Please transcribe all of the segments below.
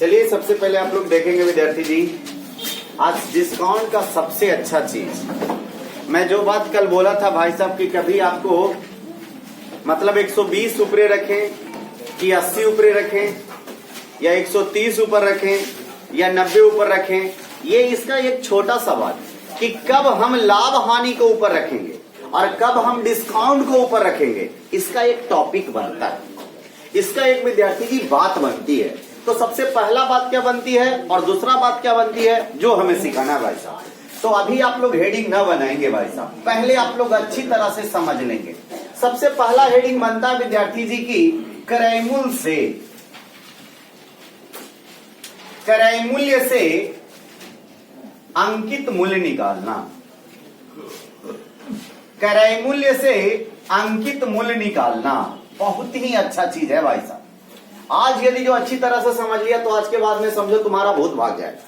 चलिए सबसे पहले आप लोग देखेंगे विद्यार्थी जी, आज डिस्काउंट का सबसे अच्छा चीज, मैं जो बात कल बोला था भाई साहब कि कभी आपको मतलब 120 ऊपरे रखें कि 80 ऊपरे रखें या 130 ऊपर रखें या 90 ऊपर रखें, ये इसका एक छोटा सवाल कि कब हम लाभ हानि को ऊपर रखेंगे और कब हम डिस्काउंट को ऊपर रखेंगे, इसका एक टॉपिक बनता है, इसका एक विद्यार्थी की बात बनती है। तो सबसे पहला बात क्या बनती है और दूसरा बात क्या बनती है जो हमें सिखाना है भाई साहब। तो अभी आप लोग हेडिंग न बनाएंगे भाई साहब, पहले आप लोग अच्छी तरह से समझ लेंगे। सबसे पहला हेडिंग बनता है विद्यार्थी जी की क्रय मूल्य से अंकित मूल्य निकालना। क्रय मूल्य से अंकित मूल्य निकालना बहुत ही अच्छा चीज है भाई साहब। आज यदि जो अच्छी तरह से समझ लिया तो आज के बाद में समझो तुम्हारा भूत भाग जाएगा।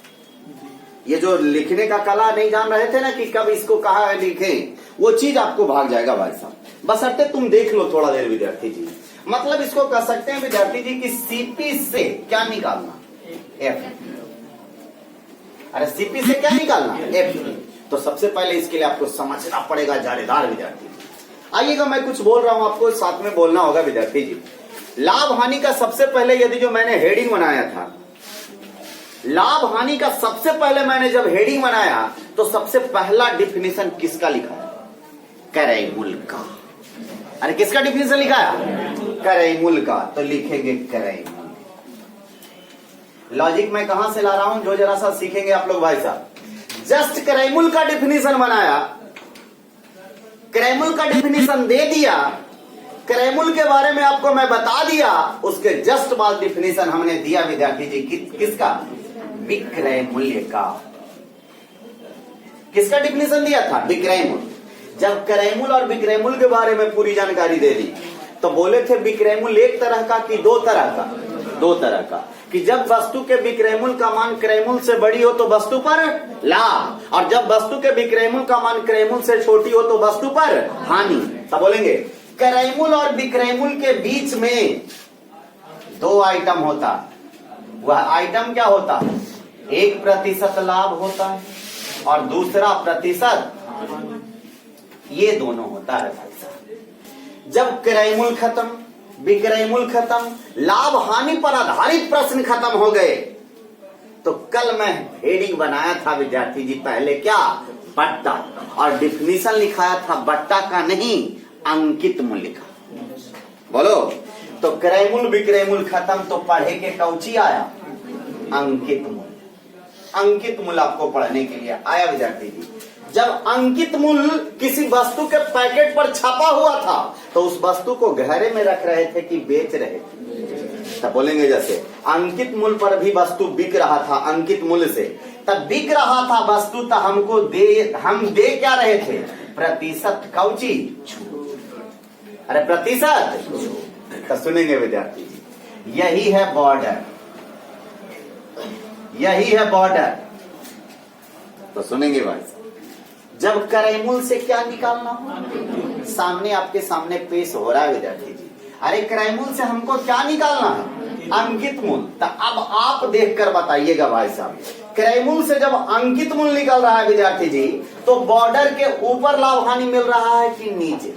ये जो लिखने का कला नहीं जान रहे थे ना कि कब इसको कहा लिखें, वो चीज आपको भाग जाएगा भाई साहब, बशर्ते तुम देख लो थोड़ा देर विद्यार्थी जी। मतलब इसको कह सकते हैं विद्यार्थी जी कि सीपी से क्या निकालना, एफ। अरे सीपी से क्या निकालना, एफ। तो सबसे पहले इसके लिए आपको समझना पड़ेगा जानेदार विद्यार्थी। आइएगा, मैं कुछ बोल रहा हूं आपको साथ में बोलना होगा विद्यार्थी जी। लाभ हानि का सबसे पहले यदि जो मैंने हेडिंग बनाया था, लाभ हानि का सबसे पहले मैंने जब हेडिंग बनाया तो सबसे पहला डिफिनेशन किसका लिखा है, क्रय मूल्य का। अरे किसका डिफिनेशन लिखा है, क्रय मूल्य का। तो लिखेंगे क्रय मूल्य। लॉजिक मैं कहां से ला रहा हूं जो जरा सा सीखेंगे आप लोग भाई साहब। जस्ट क्रय मूल्य का डिफिनेशन बनाया, क्रय मूल्य का डिफिनेशन दे दिया, क्रय मूल्य के बारे में आपको मैं बता दिया, उसके जस्ट बाद डिफिनेशन हमने दिया विद्यार्थी जी किसका, विक्रय मूल्य का। किसका डिफिनेशन दिया था, विक्रय मूल्य। जब क्रय मूल्य और विक्रय मूल्य के बारे में पूरी जानकारी दे दी तो बोले थे विक्रय मूल्य एक तरह का कि दो तरह का, दो तरह का, कि जब वस्तु के विक्रय मूल्य का मान क्रय मूल्य से बड़ी हो तो वस्तु पर लाभ, और जब वस्तु के विक्रय मूल्य का मान क्रय मूल्य से छोटी हो तो वस्तु पर हानि। तब बोलेंगे क्रय मूल्य और विक्रय मूल्य के बीच में दो आइटम होता, वह आइटम क्या होता, 1% लाभ होता है और दूसरा प्रतिशत, ये दोनों होता है भाई साहब। जब क्रय मूल्य खत्म, विक्रय मूल्य खत्म, लाभ हानि पर आधारित प्रश्न खत्म हो गए, तो कल मैं हेडिंग बनाया था विद्यार्थी जी, पहले क्या, बट्टा, और डिफिनीशन लिखाया था बट्टा का नहीं, अंकित मूल्य का। बोलो, तो क्रय मूल्य विक्रय मूल्य खत्म तो पढ़े के कौची आया, अंकित मूल्य। अंकित मूल्य आपको पढ़ने के लिए आया विद्यार्थी जी। जब अंकित मूल्य किसी वस्तु के पैकेट पर छपा हुआ था तो उस वस्तु को घरे में रख रहे थे कि बेच रहे थे, तब बोलेंगे जैसे अंकित मूल्य पर भी वस्तु बिक रहा था, अंकित मूल्य से तब बिक रहा था वस्तु, तो हमको हम दे क्या रहे थे, प्रतिशत कौची, अरे प्रतिशत। तो सुनेंगे विद्यार्थी जी, यही है बॉर्डर, यही है बॉर्डर। तो सुनेंगे भाई, जब क्रय मूल्य से क्या निकालना हो, सामने आपके सामने पेश हो रहा है विद्यार्थी जी। अरे क्रय मूल्य से हमको क्या निकालना है, अंकित मूल्य। तो अब आप देखकर बताइएगा भाई साहब, क्रय मूल्य से जब अंकित मूल्य निकल रहा है विद्यार्थी जी, तो बॉर्डर के ऊपर लाभ हानि मिल रहा है कि नीचे,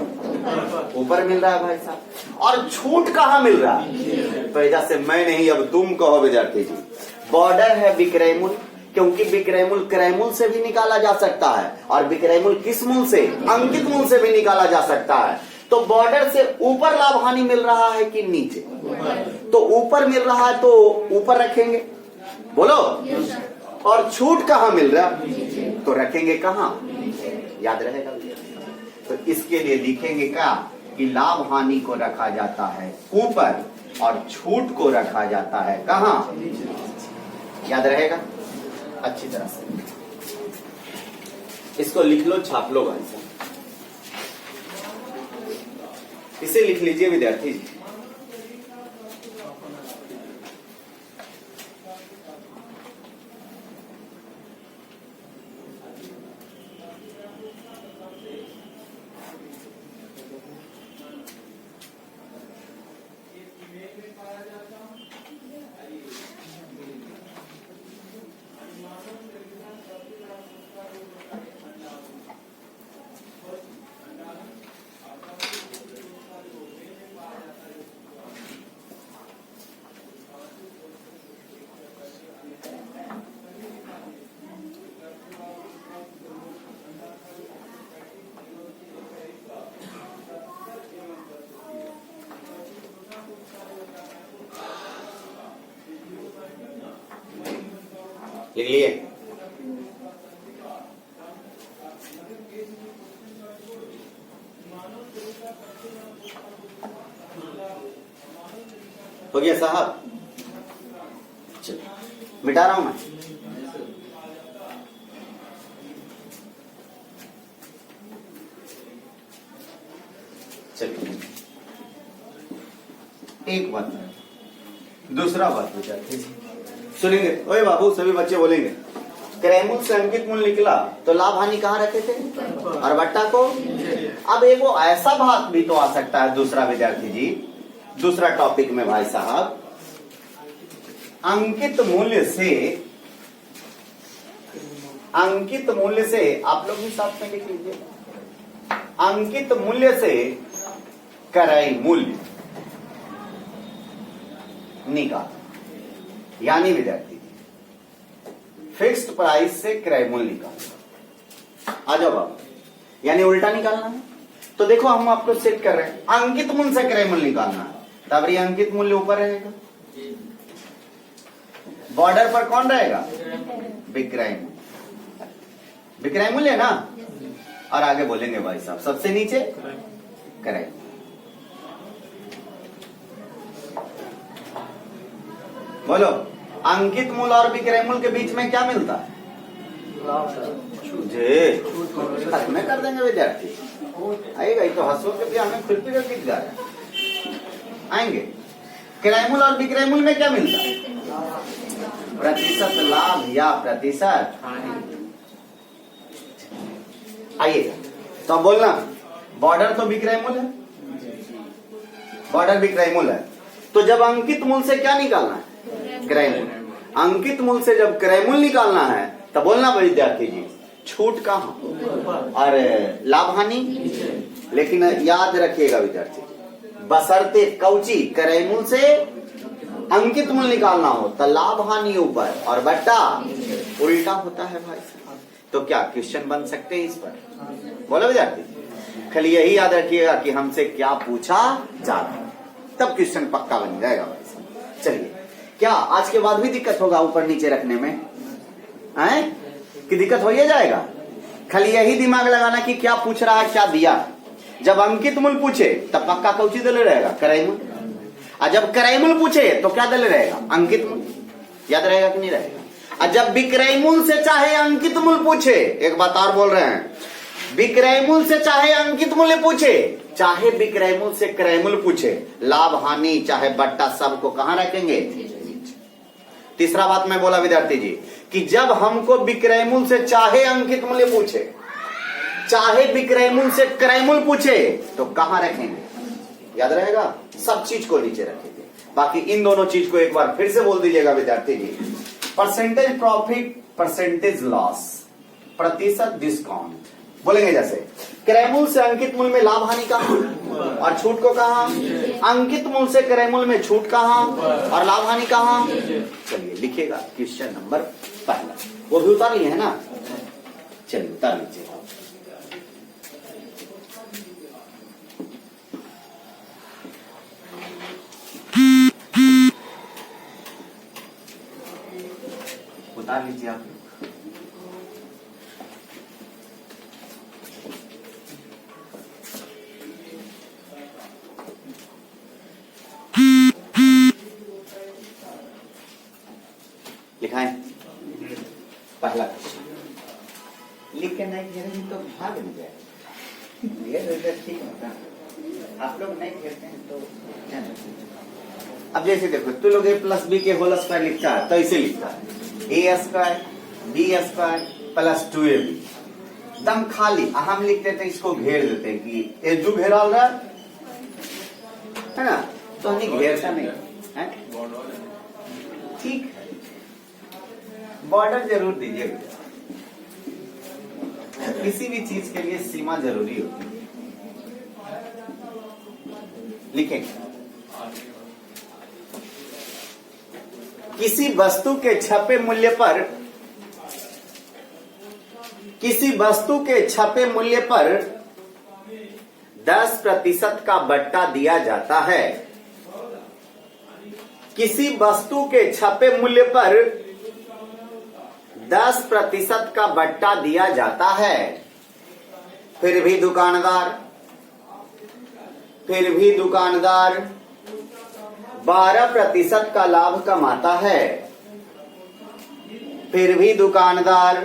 ऊपर मिल रहा है भाई साहब। और छूट कहाँ मिल रहा है, तो ऐसा से मैं नहीं अब तुम कहो विद्यार्थी जी। बॉर्डर है विक्रय मूल्य, क्योंकि विक्रय मूल्य क्रय मूल्य से भी निकाला जा सकता है और विक्रय मूल्य किस मूल्य से, अंकित मूल्य से भी निकाला जा सकता है। तो बॉर्डर से ऊपर लाभ हानि मिल रहा है कि नीचे, तो ऊपर मिल रहा है तो ऊपर रखेंगे, बोलो। और छूट कहाँ मिल रहा है, तो रखेंगे कहाँ, याद रहेगा। तो इसके लिए लिखेंगे क्या कि लाभ हानि को रखा जाता है ऊपर और छूट को रखा जाता है कहाँ, याद रहेगा अच्छी तरह से। इसको लिख लो, छाप लो भाई साहब, इसे लिख लीजिए विद्यार्थी जी। लिख लिए? हो गया साहब? चलो मिटा रहा हूं मैं। चलिए एक बात, दूसरा बात विद्यार्थी सुनेंगे। ओए बाबू, सभी बच्चे बोलेंगे क्रयमूल्य से अंकित मूल्य निकला तो लाभ हानि कहाँ रखे थे और बट्टा को। अब एक वो ऐसा बात भी तो आ सकता है दूसरा विद्यार्थी जी, दूसरा टॉपिक में भाई साहब, अंकित मूल्य से आप लोग भी साथ में लिख लीजिए, अंकित मूल्य से क्रय मूल्य निकाल, यानी विद्यार्थी फिक्स्ड प्राइस से क्रय मूल्य निकाल। आ जाओ बाबू, यानी उल्टा निकालना है। तो देखो हम आपको सेट कर रहे हैं, अंकित मूल्य से क्रय मूल्य निकालना है, तब ये अंकित मूल्य ऊपर रहेगा, बॉर्डर पर कौन रहेगा? विक्रय मूल्य, विक्रय मूल्य ना, और आगे बोलेंगे भाई साहब सबसे नीचे क्रय। बोलो, अंकित मूल्य और विक्रय मूल्य के बीच में क्या मिलता है? खत्म कर देंगे विद्यार्थी, आएगा ही तो हंसो के भी हमें खुरपी का गीत गा रहे आएंगे। क्रय मूल्य और विक्रय मूल्य में क्या मिलता है? प्रतिशत लाभ या प्रतिशत आइएगा। तो अब बोलना, बॉर्डर तो विक्रय मूल्य है, बॉर्डर विक्रय मूल्य है, तो जब अंकित मूल्य से क्या निकालना है? क्रय मूल्य। अंकित मूल्य से जब क्रय मूल्य निकालना है तब बोलना विद्यार्थी जी छूट कहां और लाभ हानि। लेकिन याद रखिएगा विद्यार्थी, बशर्ते कौची क्रय मूल्य से अंकित मूल्य निकालना हो तो लाभ हानि ऊपर और बट्टा उल्टा होता है भाई साहब। तो क्या क्वेश्चन बन सकते हैं इस पर? बोलो विद्यार्थी, खाली यही याद रखिएगा कि हमसे क्या पूछा जा रहा है, तब क्वेश्चन पक्का बन जाएगा भाई साहब। चलिए, क्या आज के बाद भी दिक्कत होगा ऊपर नीचे रखने में? हैं कि दिक्कत हो ही जाएगा? खाली यही दिमाग लगाना कि क्या पूछ रहा है, क्या दिया। जब अंकित मूल्य पूछे तब पक्का कौची दले रहेगा? क्रय मूल्य। और जब क्रय मूल्य पूछे तो क्या दले रहेगा? अंकित मूल्य। याद रहेगा कि नहीं रहेगा? और जब विक्रय मूल्य से चाहे अंकित मूल्य पूछे, एक बात और बोल रहे हैं, विक्रय मूल्य से चाहे अंकित मूल्य पूछे, चाहे विक्रय मूल्य से क्रय मूल्य पूछे, लाभ हानि चाहे बट्टा सबको कहां रखेंगे? तीसरा बात मैं बोला विद्यार्थी जी कि जब हमको विक्रय मूल्य से चाहे अंकित मूल्य पूछे, चाहे विक्रय मूल्य से क्रय मूल्य पूछे, तो कहां रखेंगे? याद रहेगा? सब चीज को नीचे रखेंगे। बाकी इन दोनों चीज को एक बार फिर से बोल दीजिएगा विद्यार्थी जी, परसेंटेज प्रॉफिट, परसेंटेज लॉस, प्रतिशत डिस्काउंट। बोलेंगे जैसे क्रय मूल्य से अंकित मूल्य में लाभ हानि कहां और छूट को कहां? अंकित मूल्य से क्रय मूल्य में छूट कहां और लाभ हानि कहां? चलिए लिखिएगा क्वेश्चन नंबर पहला, वो भी उतार लिए है ना? चलिए उतार लीजिए। उतार लीजिए आप। लिखाएं पहला क्वेश्चन, लिख के नहीं घेरेंगे तो भाग नहीं जाएगा। ठीक है, आप लोग नहीं घेरते हैं तो। अब जैसे देखो, तू लोग a प्लस बी के होल स्क्वायर लिखता है तो इसे लिखता है A square B square plus 2ab, दम खाली। हम लिख देते हैं, इसको घेर देते हैं कि ए जो घेरा रहा है ना, तो हम घेरता नहीं है। ठीक है, बॉर्डर जरूर दीजिएगा, किसी भी चीज के लिए सीमा जरूरी होती है। लिखेंगे, किसी वस्तु के छपे मूल्य पर, किसी वस्तु के छपे मूल्य पर 10% का बट्टा दिया जाता है। किसी वस्तु के छपे मूल्य पर 10% का बट्टा दिया जाता है, फिर भी दुकानदार 12% का लाभ कमाता है, फिर भी दुकानदार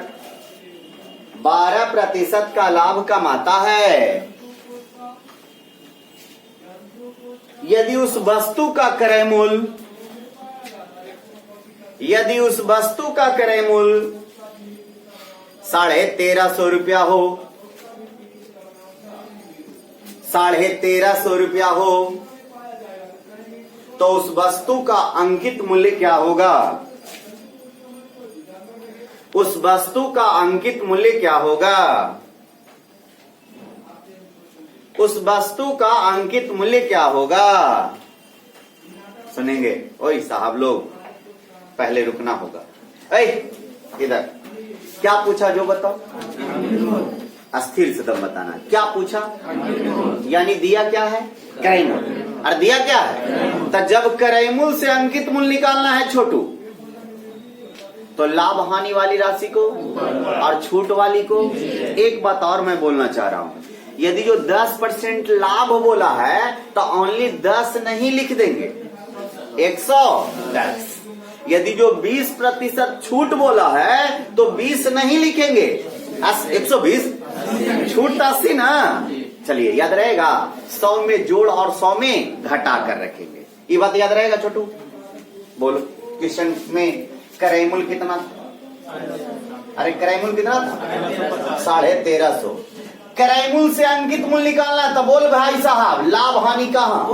12% का लाभ कमाता है। यदि उस वस्तु का क्रय मूल्य 1350 रुपया हो, 1350 रुपया हो, तो उस वस्तु का अंकित मूल्य क्या होगा? उस वस्तु का अंकित मूल्य क्या होगा? उस वस्तु का अंकित मूल्य क्या होगा? सुनेंगे? ओए साहब लोग, पहले रुकना होगा। इधर क्या पूछा जो बताओ? अस्थिर से दम बताना। क्या पूछा? यानी दिया क्या है? क्रय मूल्य। और दिया क्या है? तो जब क्रय मूल्य से अंकित मूल्य निकालना है छोटू, तो लाभ हानि वाली राशि को और छूट वाली को। एक बात और मैं बोलना चाह रहा हूं, यदि जो 10% लाभ बोला है तो ओनली 10 नहीं लिख देंगे, 110। यदि जो 20% छूट बोला है तो 20 नहीं लिखेंगे, 120। छूट 80 ना। चलिए याद रहेगा, 100 में जोड़ और 100 में घटा कर रखेंगे। ये बात याद रहेगा छोटू? बोलो, क्वेश्चन में क्रय मूल्य कितना था? अरे क्रय मूल्य कितना था? 1350। क्रय मूल्य से अंकित मूल्य निकालना, तो बोल भाई साहब लाभ हानि कहाँ?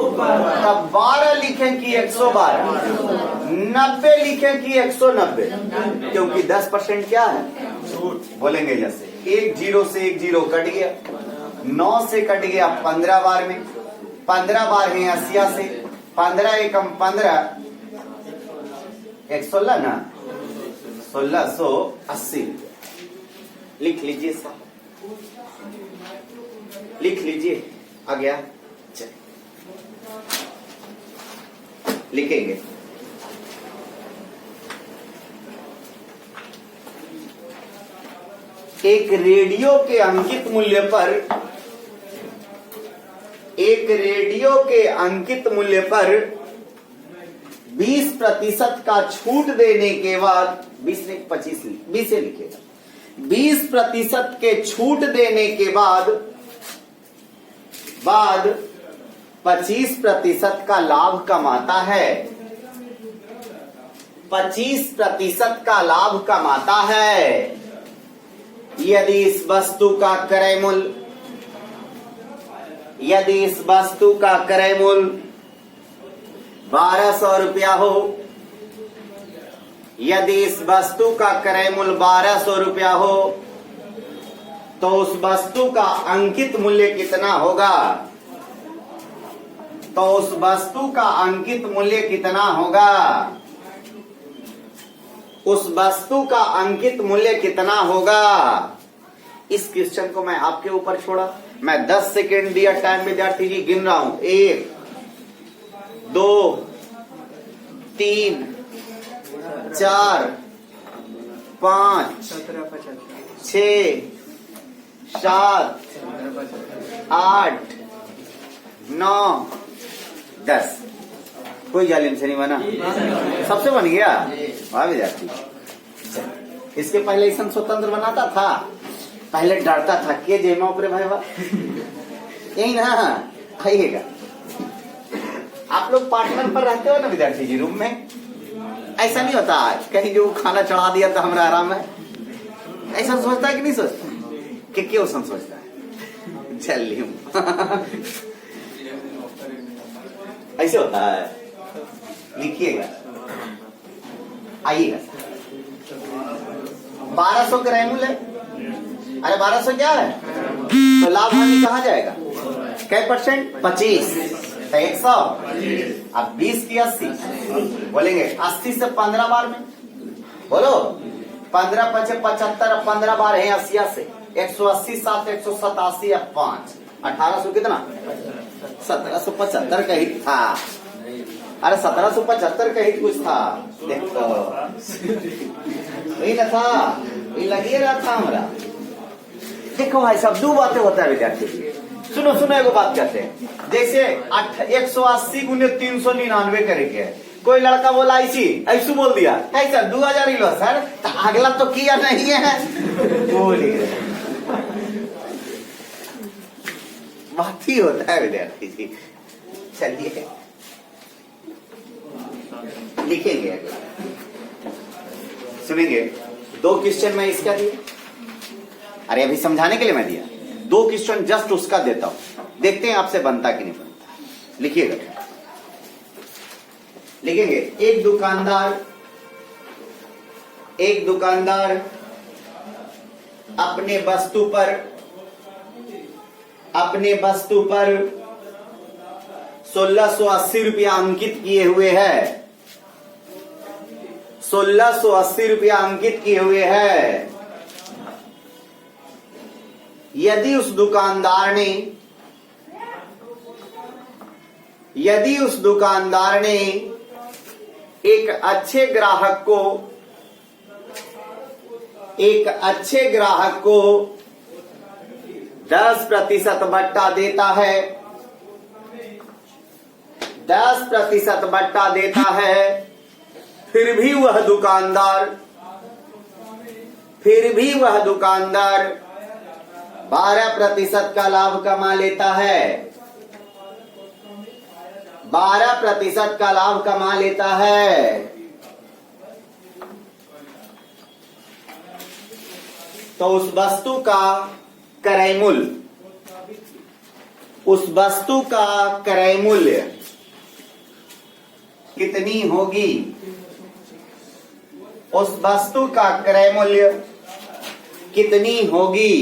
तब 12 लिखें कि 112, 90 लिखें कि 190, क्योंकि 10% क्या है? बोलेंगे जैसे 1 0 से 1 0 कट गया, 9 से कट गया 15 बार में, 15 बार है 80 से, 15 एकम 15, 116 ना, 1680। लिख लीजिए साहब, लिख लीजिए। आ गया? चलिए लिखेंगे। एक रेडियो के अंकित मूल्य पर 20% का छूट देने के बाद 20 से लिखेगा, 20% के छूट देने के बाद 25% का लाभ कमाता है, 25% का लाभ कमाता है। यदि इस वस्तु का क्रय मूल्य 1200 रुपया हो, यदि इस वस्तु का क्रय मूल्य 1200 रुपया हो, तो उस वस्तु का अंकित मूल्य कितना होगा? तो उस वस्तु का अंकित मूल्य कितना होगा? उस वस्तु का अंकित मूल्य कितना होगा? इस क्वेश्चन को मैं आपके ऊपर छोड़ा। मैं 10 सेकेंड दिया टाइम विद्यार्थी जी, गिन रहा हूं। 1 2 3 4 5 6 7 8 9 10। कोई जालिम से नहीं बना? सबसे बन गया? वाह विद्यार्थी। इसके पहले ईसन स्वतंत्र बनाता था, पहले डरता था के जेमा ऊपर भाई वाह, यही ना। आइएगा, आप लोग पार्टनर पर रहते हो ना विद्यार्थी जी रूम में, ऐसा नहीं होता कहीं जो खाना चढ़ा दिया तो हमारा आराम है, ऐसा सोचता है कि नहीं सोचता? कि क्यों सोचता है? चलिए ऐसे होता है। लिखिएगा, आइएगा। 1200 क्रय मूल्य है। अरे 1200 क्या है? तो लाभ हानि कहाँ जाएगा? क्या परसेंट? 25, 100। अब 20 की 80 बोलेंगे, 80 से 15 बार में बोलो। 15 × 75, 15 बार है 80 से 180, 7 187 अब 5 1800 कितना? 1775 का ही था। अरे 1775 का ही कुछ था, देखो वही ना था, वही लगे रहा था हमारा। देखो भाई सब दो बातें होता है विद्यार्थी जी। सुनो सुनो एगो बात कहते हैं, जैसे 180 गुने 399 करेंगे। कोई लड़का बोला ऐसी बोल दिया है सर 2000 ही लो सर, तो अगला तो किया नहीं है बोल बात ही होता है विद्यार्थी जी। चलिए लिखेंगे, सुनेंगे। 2 क्वेश्चन मैं इसका दिया, अरे अभी समझाने के लिए मैं दिया। 2 क्वेश्चन जस्ट उसका देता हूं, देखते हैं आपसे बनता कि नहीं बनता। लिखिएगा, लिखेंगे। एक दुकानदार अपने वस्तु पर 1680 रुपया अंकित किए हुए है। 1680 रुपया अंकित किए हुए है। यदि उस दुकानदार ने एक अच्छे ग्राहक को 10% बट्टा देता है, 10% बट्टा देता है, फिर भी वह दुकानदार 12% का लाभ कमा लेता है, 12% का लाभ कमा लेता है। तो उस वस्तु का क्रय मूल्य कितनी होगी? उस वस्तु का क्रय मूल्य कितनी होगी?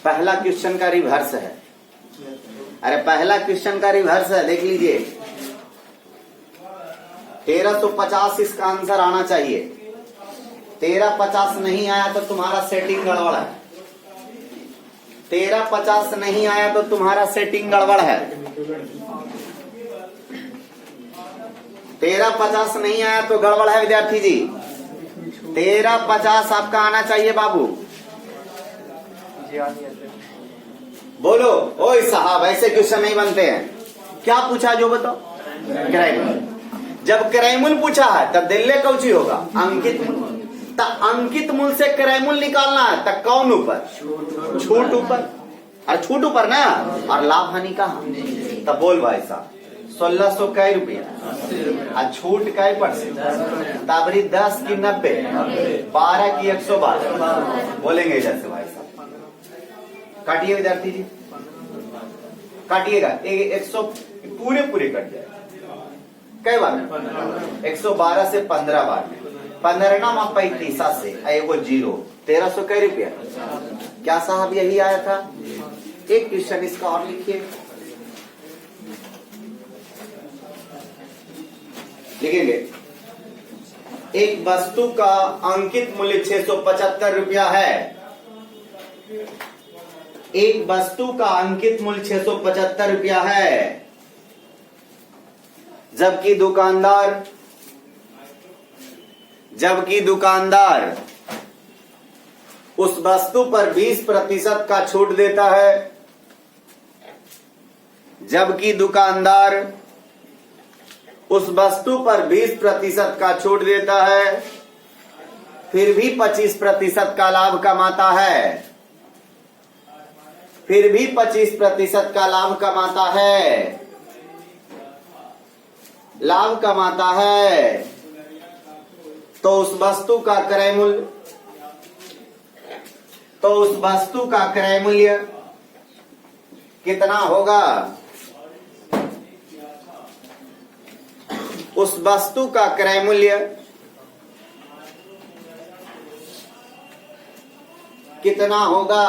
पहला क्वेश्चन का रिवर्स है। अरे पहला क्वेश्चन का रिवर्स है, देख लीजिए। 1350 इसका आंसर आना चाहिए। 1350 नहीं आया तो तुम्हारा सेटिंग गड़बड़ है। 1350 नहीं आया तो तुम्हारा सेटिंग गड़बड़ है। 1350 नहीं आया तो गड़बड़ है विद्यार्थी जी। 1350 आपका आना चाहिए बाबू। बोलो ओए साहब, ऐसे क्वेश्चन नहीं बनते हैं। क्या पूछा जो बताओ? क्रयमूल। जब क्रयमूल पूछा है तब दिल्ली कौची होगा? अंकित मूल्य। अंकित मूल्य से क्रयमूल निकालना है तब कौन ऊपर? छूट ऊपर। और छूट ऊपर ना, और लाभ हानि कहाँ? तब बोल भाई साहब 1600 कै रुपया और छूट कै %? ताबरी 10 की 90, 12 की 112। बोलेंगे इधर से भाई साहब। काटिए विद्यार्थी जी, काटिएगा। 100 पूरे कट जाए। कई बार? 112 से 15 बार में 15 मा 35 से एगो 0, 1300 कै रुपया। क्या साहब यही आया था? एक क्वेश्चन इसका और लिखिए, लिखेंगे। एक वस्तु का अंकित मूल्य 675 रुपया है। एक वस्तु का अंकित मूल्य 675 रुपया है, जबकि दुकानदार उस वस्तु पर 20% का छूट देता है। जबकि दुकानदार उस वस्तु पर 20% का छूट देता है, फिर भी 25% का लाभ कमाता है। फिर भी 25% का लाभ कमाता है। लाभ कमाता है। तो उस वस्तु का क्रय मूल्य कितना होगा? उस वस्तु का क्रय मूल्य कितना होगा?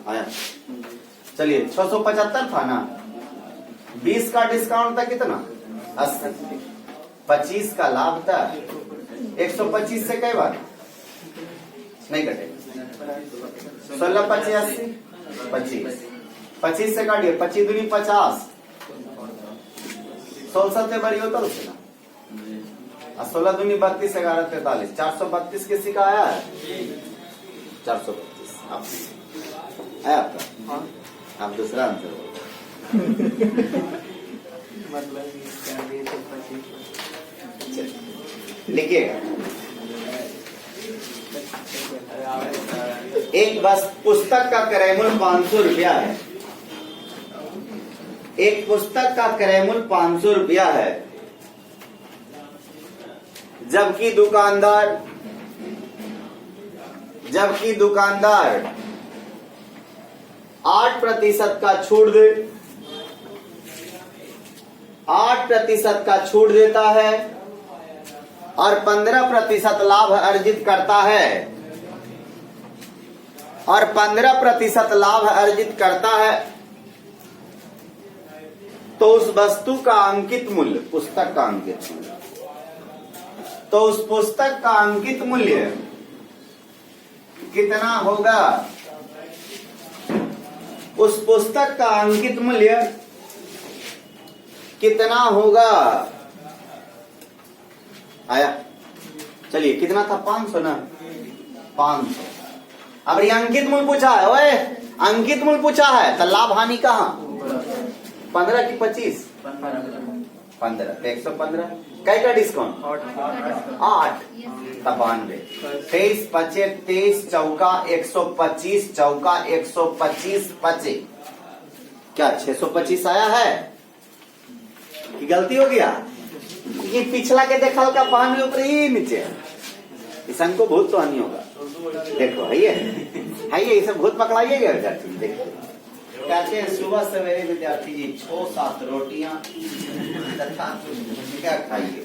आया, चलिए 675 था ना, 20 का डिस्काउंट था कितना? 80। 25 का लाभ था। 125 से कई बार नहीं कटे? 16 25 25 25 से काटिए, 25 दूनी 50, 16 से बड़ी होता उससे ना। 16 दूनी 32, 11 43, 432 किसी का आया है? 432 आया आपका? आप दूसरा आंसर बोलो। लिखिएगा। एक बस पुस्तक का क्रय मूल्य 500 रुपया है। एक पुस्तक का क्रय मूल्य 500 रुपया है, जबकि दुकानदार 8% का छूट दे 8% का छूट देता है और 15% लाभ अर्जित करता है और 15% लाभ अर्जित करता है, तो उस वस्तु का अंकित मूल्य, पुस्तक का अंकित मूल्य, तो उस पुस्तक का अंकित मूल्य कितना होगा? उस पुस्तक का अंकित मूल्य कितना होगा? आया? चलिए, कितना था? 500 ना? 500। अब ये अंकित मूल्य पूछा है। ओए, अंकित मूल्य पूछा है तो लाभ हानि कहाँ? 15 की 25? 15 तो 115। कई का डिस्काउंट? 8 92। 23 25 23 चौका 125 चौका 125 25। क्या 625 आया है कि गलती हो गया? ये पिछला के देखा का पानी ऊपर ही नीचे, इसन को भूत तो नहीं होगा। देखो है ये सब भूत पकड़ाइएगा विद्यार्थी। देखो कहते हैं सुबह सवेरे विद्यार्थी जी 6-7 रोटियां तथा क्या खाइए।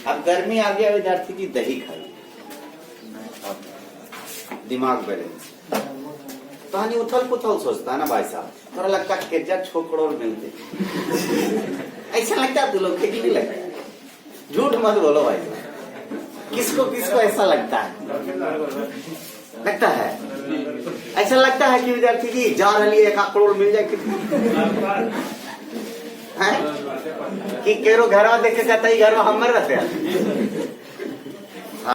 अब गर्मी आ गया विद्यार्थी जी, दही खाइए, दिमाग बैलेंस। तो हानि उथल पुथल सोचता है ना भाई साहब, थोड़ा लगता है केजा छोकड़ों मिलते ऐसा लगता है। लोग खेती नहीं लगता, झूठ मत बोलो भाई साहब। किसको ऐसा लगता है? लगता है ऐसा लगता है कि विद्यार्थी जी जा रही 1 करोड़ मिल जाए कि केरो घर में देखे जाता ही घर में हम रहते हैं।